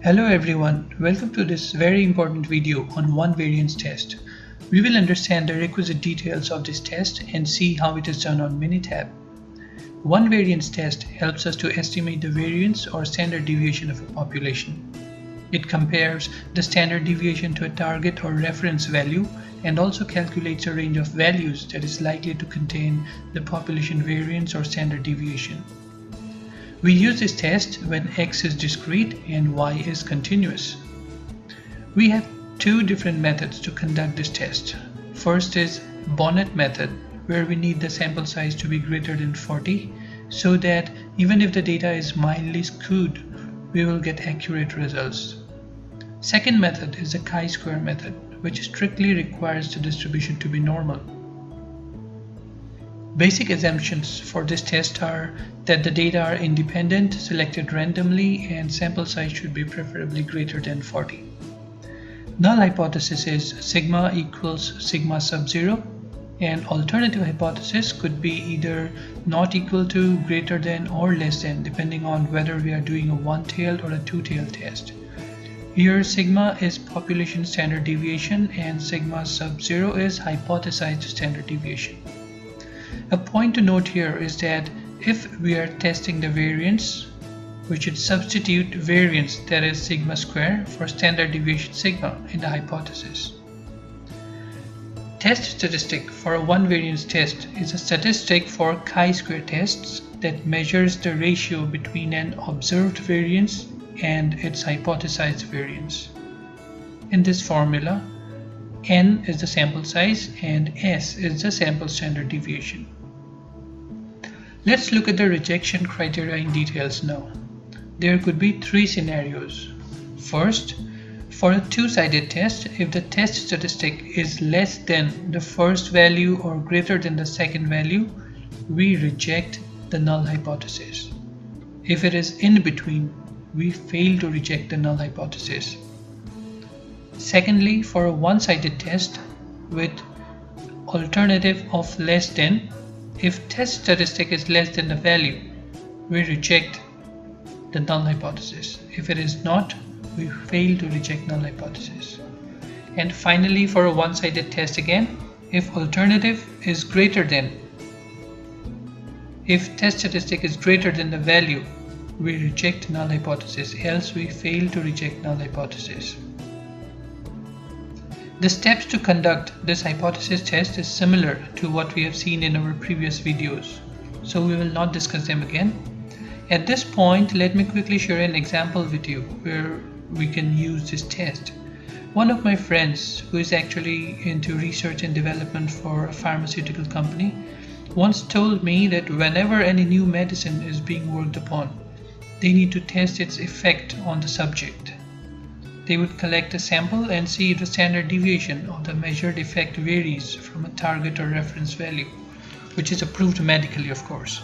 Hello everyone, welcome to this very important video on one variance test. We will understand the requisite details of this test and see how it is done on Minitab. One variance test helps us to estimate the variance or standard deviation of a population. It compares the standard deviation to a target or reference value and also calculates a range of values that is likely to contain the population variance or standard deviation. We use this test when x is discrete and y is continuous. We have two different methods to conduct this test. First is Bonnet method, where we need the sample size to be greater than 40 so that even if the data is mildly skewed, we will get accurate results. Second method is the chi-square method, which strictly requires the distribution to be normal. Basic assumptions for this test are that the data are independent, selected randomly, and sample size should be preferably greater than 40. Null hypothesis is sigma equals sigma sub 0, and alternative hypothesis could be either not equal to, greater than, or less than, depending on whether we are doing a one-tailed or a two-tailed test. Here sigma is population standard deviation and sigma sub 0 is hypothesized standard deviation. A point to note here is that if we are testing the variance, we should substitute variance, that is sigma square, for standard deviation sigma in the hypothesis. Test statistic for a one variance test is a statistic for chi-square tests that measures the ratio between an observed variance and its hypothesized variance. In this formula, n is the sample size and s is the sample standard deviation. Let's look at the rejection criteria in details now. There could be three scenarios. First, for a two-sided test, if the test statistic is less than the first value or greater than the second value, we reject the null hypothesis. If it is in between, we fail to reject the null hypothesis. Secondly, for a one-sided test with alternative of less than, if test statistic is less than the value, we reject the null hypothesis. If it is not, we fail to reject null hypothesis. And finally, for a one-sided test again, if alternative is greater than, if test statistic is greater than the value, we reject null hypothesis, else we fail to reject null hypothesis. The steps to conduct this hypothesis test is similar to what we have seen in our previous videos, so we will not discuss them again. At this point, let me quickly share an example with you where we can use this test. One of my friends, who is actually into research and development for a pharmaceutical company, once told me that whenever any new medicine is being worked upon, they need to test its effect on the subject. They would collect a sample and see if the standard deviation of the measured effect varies from a target or reference value, which is approved medically, of course.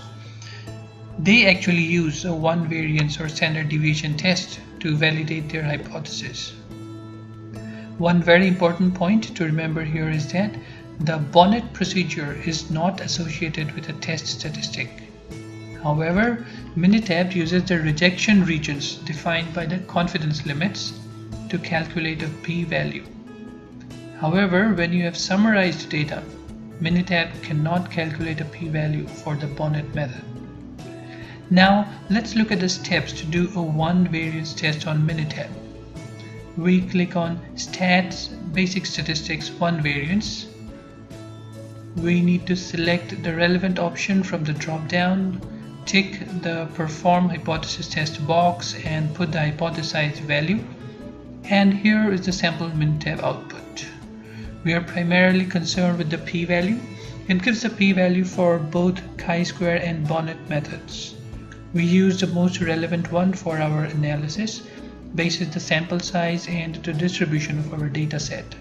They actually use a one variance or standard deviation test to validate their hypothesis. One very important point to remember here is that the Bonnet procedure is not associated with a test statistic. However, Minitab uses the rejection regions defined by the confidence limits to calculate a p-value. However, when you have summarized data, Minitab cannot calculate a p-value for the Bonnet method. Now, let's look at the steps to do a one variance test on Minitab. We click on Stats, Basic Statistics, One Variance. We need to select the relevant option from the drop-down, tick the Perform Hypothesis Test box and put the hypothesized value. And here is the sample Minitab output. We are primarily concerned with the p-value. It gives the p-value for both chi-square and Bonnet methods. We use the most relevant one for our analysis, basis the sample size and the distribution of our data set.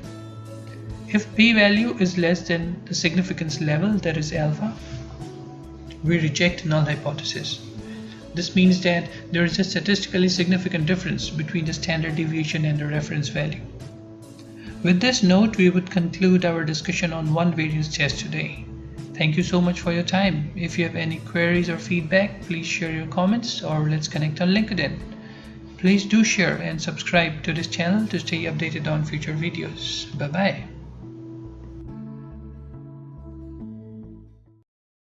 If p-value is less than the significance level, that is alpha, we reject null hypothesis. This means that there is a statistically significant difference between the standard deviation and the reference value. With this note, we would conclude our discussion on one variance test today. Thank you so much for your time. If you have any queries or feedback, please share your comments or let's connect on LinkedIn. Please do share and subscribe to this channel to stay updated on future videos. Bye bye.